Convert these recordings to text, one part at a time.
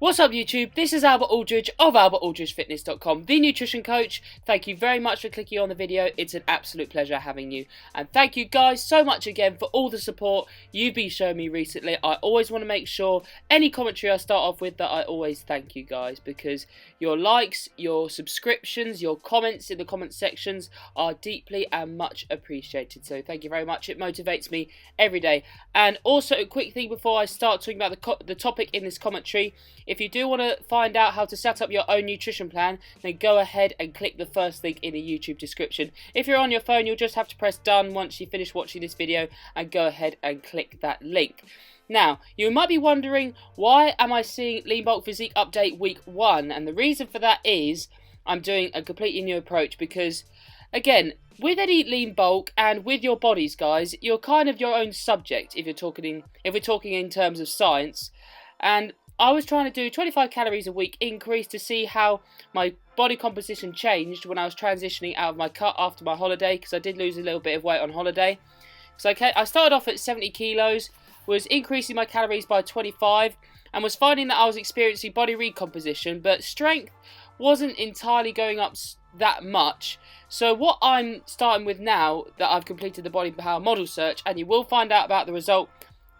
What's up YouTube, this is Albert Aldridge of albertaldridgefitness.com, the nutrition coach. Thank you very much for clicking on the video, it's an absolute pleasure having you. And thank you guys so much again for all the support you've been showing me recently. I always want to make sure any commentary I start off with that I always thank you guys, because your likes, your subscriptions, your comments in the comment sections are deeply and much appreciated. So thank you very much, it motivates me every day. And also a quick thing before I start talking about the topic in this commentary. If you do want to find out how to set up your own nutrition plan, then go ahead and click the first link in the YouTube description. If you're on your phone, you'll just have to press done once you finish watching this video and go ahead and click that link. Now, you might be wondering, why am I seeing Lean Bulk Physique Update Week 1? And the reason for that is I'm doing a completely new approach because, again, with any lean bulk and with your bodies, guys, you're kind of your own subject if we're talking in terms of science. And I was trying to do 25 calories a week increase to see how my body composition changed when I was transitioning out of my cut after my holiday, because I did lose a little bit of weight on holiday. So I started off at 70 kilos, was increasing my calories by 25, and was finding that I was experiencing body recomposition, but strength wasn't entirely going up that much. So what I'm starting with now that I've completed the BodyPower model search, and you will find out about the result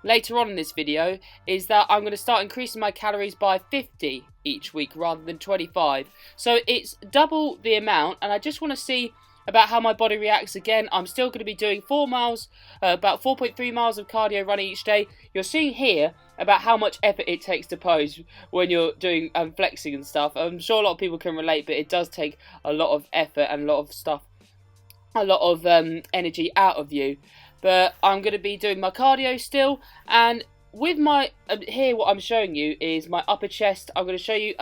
later on in this video, is that I'm going to start increasing my calories by 50 each week rather than 25. So it's double the amount, and I just want to see about how my body reacts. Again, I'm still going to be doing 4 miles, about 4.3 miles of cardio running each day. You're seeing here about how much effort it takes to pose when you're doing flexing and stuff. I'm sure a lot of people can relate, but it does take a lot of effort and a lot of stuff, a lot of energy out of you. But I'm going to be doing my cardio still, and with my here what I'm showing you is my upper chest. I'm going to show you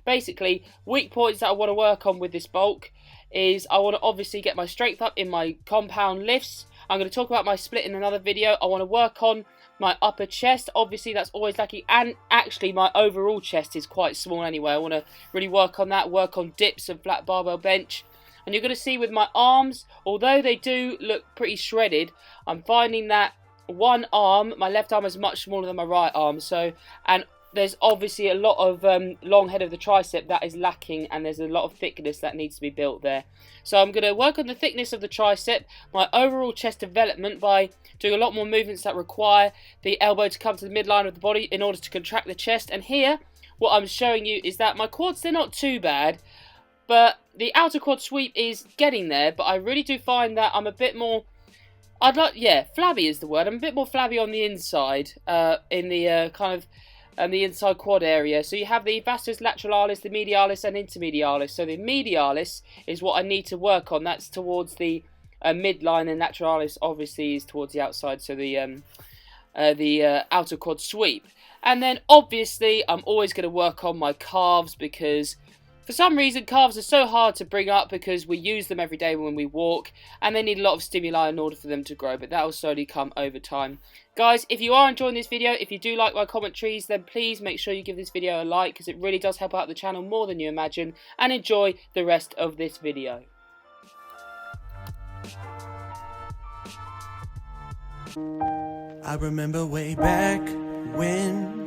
basically weak points that I want to work on with this bulk. Is I want to obviously get my strength up in my compound lifts. I'm going to talk about my split in another video. I want to work on my upper chest. Obviously that's always lacking, and actually my overall chest is quite small anyway. I want to really work on that, work on dips and flat barbell bench. And you're going to see with my arms, although they do look pretty shredded, I'm finding that one arm, my left arm, is much smaller than my right arm. So, and there's obviously a lot of long head of the tricep that is lacking, and there's a lot of thickness that needs to be built there. So I'm going to work on the thickness of the tricep, my overall chest development by doing a lot more movements that require the elbow to come to the midline of the body in order to contract the chest. And here, what I'm showing you is that my quads, they're not too bad, but the outer quad sweep is getting there. But I really do find that I'm a bit more, flabby is the word. I'm a bit more flabby on the inside, in the the inside quad area. So you have the vastus lateralis, the medialis and intermedialis. So the medialis is what I need to work on. That's towards the midline, and lateralis obviously is towards the outside. So the outer quad sweep. And then obviously I'm always going to work on my calves, because for some reason calves are so hard to bring up because we use them every day when we walk, and they need a lot of stimuli in order for them to grow, but that will slowly come over time. Guys, if you are enjoying this video, if you do like my commentaries, then please make sure you give this video a like, because it really does help out the channel more than you imagine, and enjoy the rest of this video. I remember way back when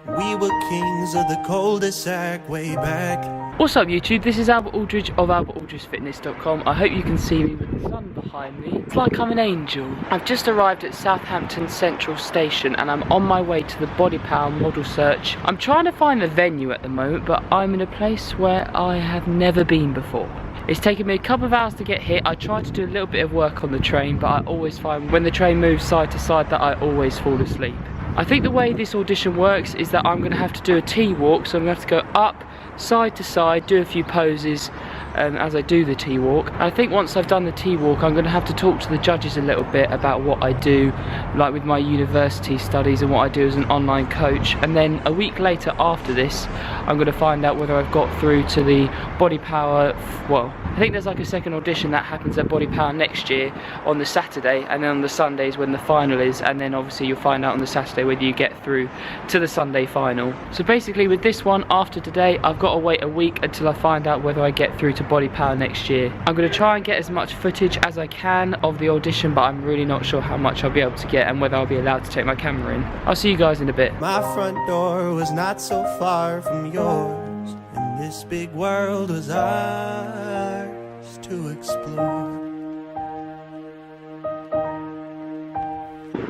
we were kings of the cul-de-sac, way back. What's up YouTube, this is Albert Aldridge of albertaldridgefitness.com. I hope you can see me with the sun behind me. It's like I'm an angel. I've just arrived at Southampton Central Station, and I'm on my way to the BodyPower model search. I'm trying to find the venue at the moment, but I'm in a place where I have never been before. It's taken me a couple of hours to get here. I try to do a little bit of work on the train, but I always find when the train moves side to side that I always fall asleep. I think the way this audition works is that I'm going to have to do a T-walk, so I'm going to have to go up, side to side, do a few poses as I do the T-walk. I think once I've done the T-walk, I'm going to have to talk to the judges a little bit about what I do, like with my university studies and what I do as an online coach. And then a week later after this, I'm going to find out whether I've got through to the BodyPower, well, I think there's like a second audition that happens at BodyPower next year on the Saturday, and then on the Sundays when the final is, and then obviously you'll find out on the Saturday whether you get through to the Sunday final. So basically with this one, after today, I've got to wait a week until I find out whether I get through to BodyPower next year. I'm going to try and get as much footage as I can of the audition, but I'm really not sure how much I'll be able to get and whether I'll be allowed to take my camera in. I'll see you guys in a bit. My front door was not so far from yours, and this big world was ours to explore.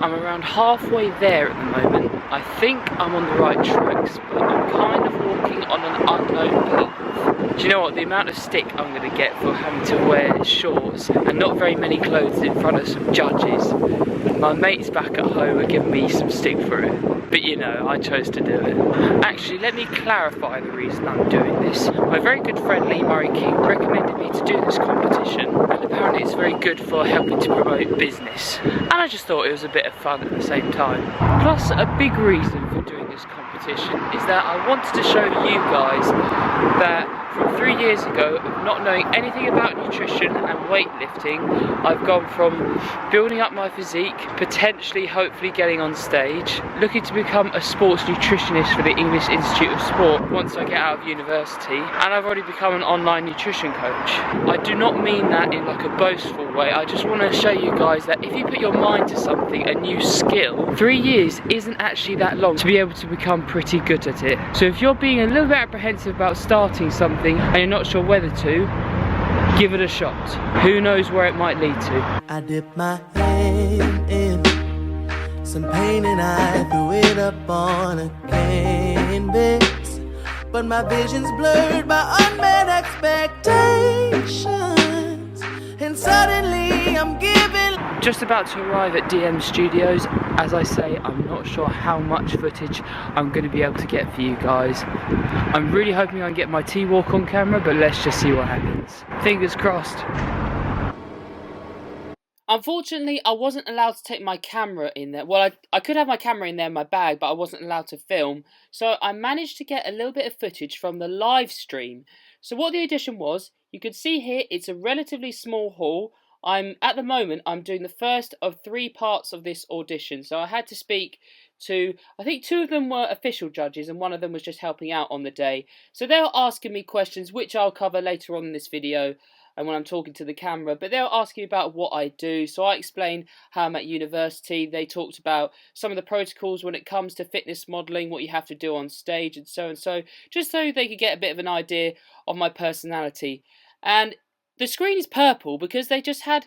I'm around halfway there at the moment. I think I'm on the right tracks, but I'm kind of walking on an unknown path. Do you know what? The amount of stick I'm going to get for having to wear shorts and not very many clothes in front of some judges. My mates back at home are giving me some stick for it. But you know, I chose to do it. Actually, let me clarify the reason I'm doing this. My very good friend Lee Murray King recommended me to do this competition, and apparently it's very good for helping to promote business. And I just thought it was a bit of fun at the same time. Plus, a big reason for doing this competition is that I wanted to show you guys that from 3 years ago, of not knowing anything about nutrition and weightlifting, I've gone from building up my physique, potentially, hopefully getting on stage, looking to become a sports nutritionist for the English Institute of Sport once I get out of university, and I've already become an online nutrition coach. I do not mean that in like a boastful way, I just want to show you guys that if you put your mind to something, a new skill, 3 years isn't actually that long to be able to become pretty good at it. So if you're being a little bit apprehensive about starting something and you're not sure whether to, give it a shot. Who knows where it might lead to. I dipped my hand in some paint and I threw it up on a canvas, but my vision's blurred by unmet expectations, and suddenly I'm giving. Just about to arrive at DM Studios. As I say, I'm not sure how much footage I'm going to be able to get for you guys. I'm really hoping I can get my T-walk on camera, but let's just see what happens. Fingers crossed. Unfortunately, I wasn't allowed to take my camera in there. Well, I could have my camera in there in my bag, but I wasn't allowed to film. So I managed to get a little bit of footage from the live stream. So what the audition was, you can see here, it's a relatively small hall. At the moment, I'm doing the first of 3 parts of this audition. So I had to speak to, I think 2 of them were official judges and 1 of them was just helping out on the day. So they were asking me questions, which I'll cover later on in this video and when I'm talking to the camera. But they were asking about what I do. So I explained how I'm at university. They talked about some of the protocols when it comes to fitness modelling, what you have to do on stage and so, just so they could get a bit of an idea of my personality. And the screen is purple because they had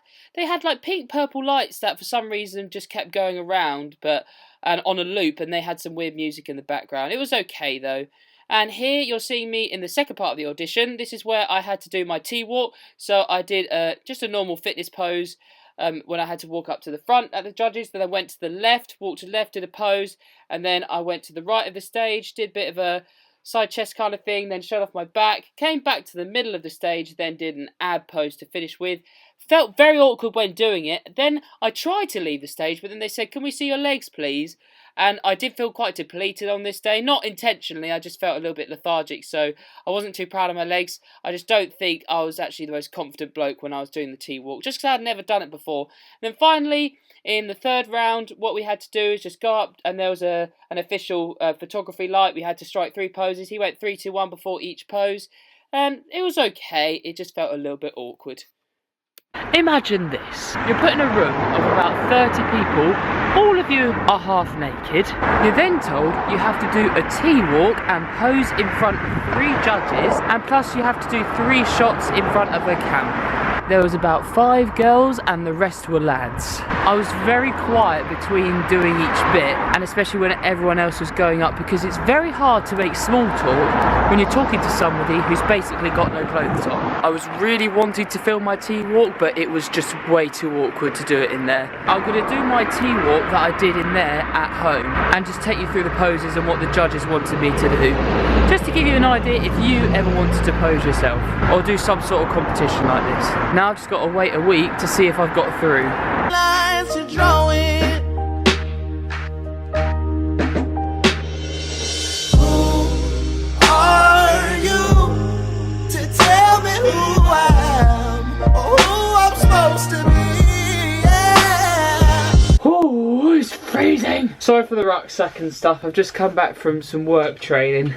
like pink purple lights that for some reason just kept going around, and on a loop, and they had some weird music in the background. It was okay though. And here you're seeing me in the second part of the audition. This is where I had to do my T-walk. So I did just a normal fitness pose when I had to walk up to the front at the judges. Then I went to the left, walked to the left, did a pose, and then I went to the right of the stage, did a bit of a side chest kind of thing, then showed off my back, came back to the middle of the stage, then did an ab pose to finish with. Felt very awkward when doing it. Then I tried to leave the stage, but then they said, "Can we see your legs, please?" And I did feel quite depleted on this day. Not intentionally, I just felt a little bit lethargic, so I wasn't too proud of my legs. I just don't think I was actually the most confident bloke when I was doing the T-walk, just because I'd never done it before. And then finally, in the third round, what we had to do is just go up, and there was an official photography light. We had to strike 3 poses. He went 3, 2, 1 before each pose. It was okay. It just felt a little bit awkward. Imagine this. You're put in a room of about 30 people. All of you are half naked. You're then told you have to do a T-walk and pose in front of 3 judges, and plus you have to do 3 shots in front of a camera. There was about 5 girls and the rest were lads. I was very quiet between doing each bit, and especially when everyone else was going up, because it's very hard to make small talk when you're talking to somebody who's basically got no clothes on. I was really wanting to film my T-walk, but it was just way too awkward to do it in there. I'm going to do my T-walk that I did in there at home and just take you through the poses and what the judges wanted me to do. Just to give you an idea if you ever wanted to pose yourself or do some sort of competition like this. Now I've just got to wait a week to see if I've got through. Lines to draw in. Who are you to tell me who I am or who I'm supposed to be? Yeah. Oh, it's freezing. Sorry for the rucksack and stuff. I've just come back from some work training.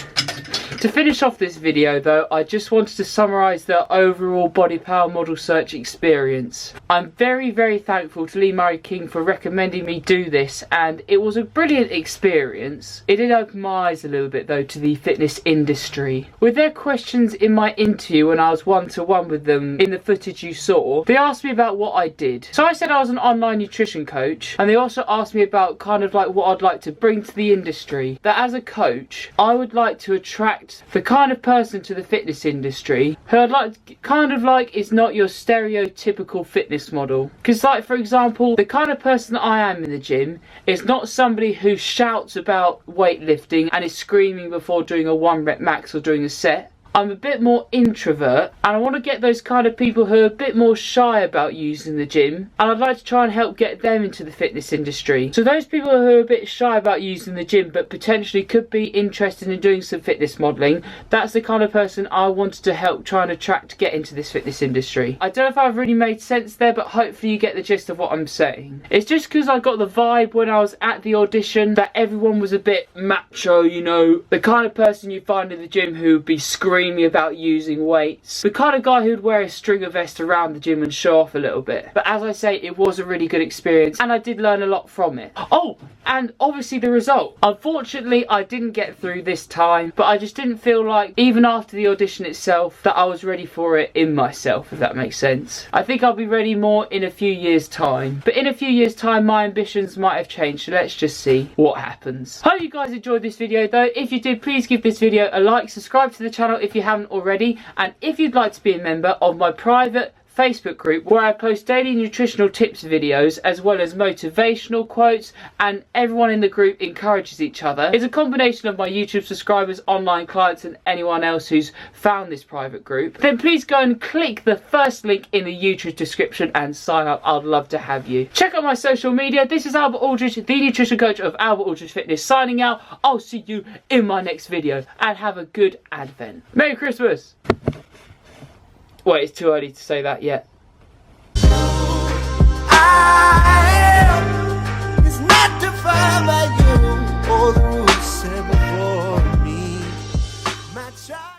To finish off this video though, I just wanted to summarise the overall BodyPower model search experience. I'm very thankful to Lee Murray King for recommending me do this, and it was a brilliant experience. It did open my eyes a little bit though to the fitness industry. With their questions in my interview when I was one-to-one with them in the footage you saw, they asked me about what I did. So I said I was an online nutrition coach, and they also asked me about kind of like what I'd like to bring to the industry. That as a coach, I would like to attract the kind of person to the fitness industry who I'd like kind of like is not your stereotypical fitness model. Because like for example, the kind of person that I am in the gym is not somebody who shouts about weightlifting and is screaming before doing a 1 rep max or doing a set. I'm a bit more introvert, and I want to get those kind of people who are a bit more shy about using the gym, and I'd like to try and help get them into the fitness industry. So those people who are a bit shy about using the gym but potentially could be interested in doing some fitness modelling, that's the kind of person I wanted to help try and attract to get into this fitness industry. I don't know if I've really made sense there, but hopefully you get the gist of what I'm saying. It's just because I got the vibe when I was at the audition that everyone was a bit macho, you know, the kind of person you find in the gym who would be screaming about using weights, the kind of guy who'd wear a stringer vest around the gym and show off a little bit. But as I say, it was a really good experience and I did learn a lot from it. Oh, and obviously the result. Unfortunately, I didn't get through this time, but I just didn't feel like, even after the audition itself, that I was ready for it in myself, if that makes sense. I think I'll be ready more in a few years' time. But in a few years' time, my ambitions might have changed, so let's just see what happens. Hope you guys enjoyed this video though. If you did, please give this video a like, subscribe to the channel if you haven't already, and if you'd like to be a member of my private Facebook group where I post daily nutritional tips videos as well as motivational quotes, and everyone in the group encourages each other. It's a combination of my YouTube subscribers, online clients and anyone else who's found this private group. Then please go and click the first link in the YouTube description and sign up. I'd love to have you. Check out my social media. This is Albert Aldridge, the nutrition coach of Albert Aldridge Fitness, signing out. I'll see you in my next video, and have a good Advent. Merry Christmas! Wait, it's too early to say that yet.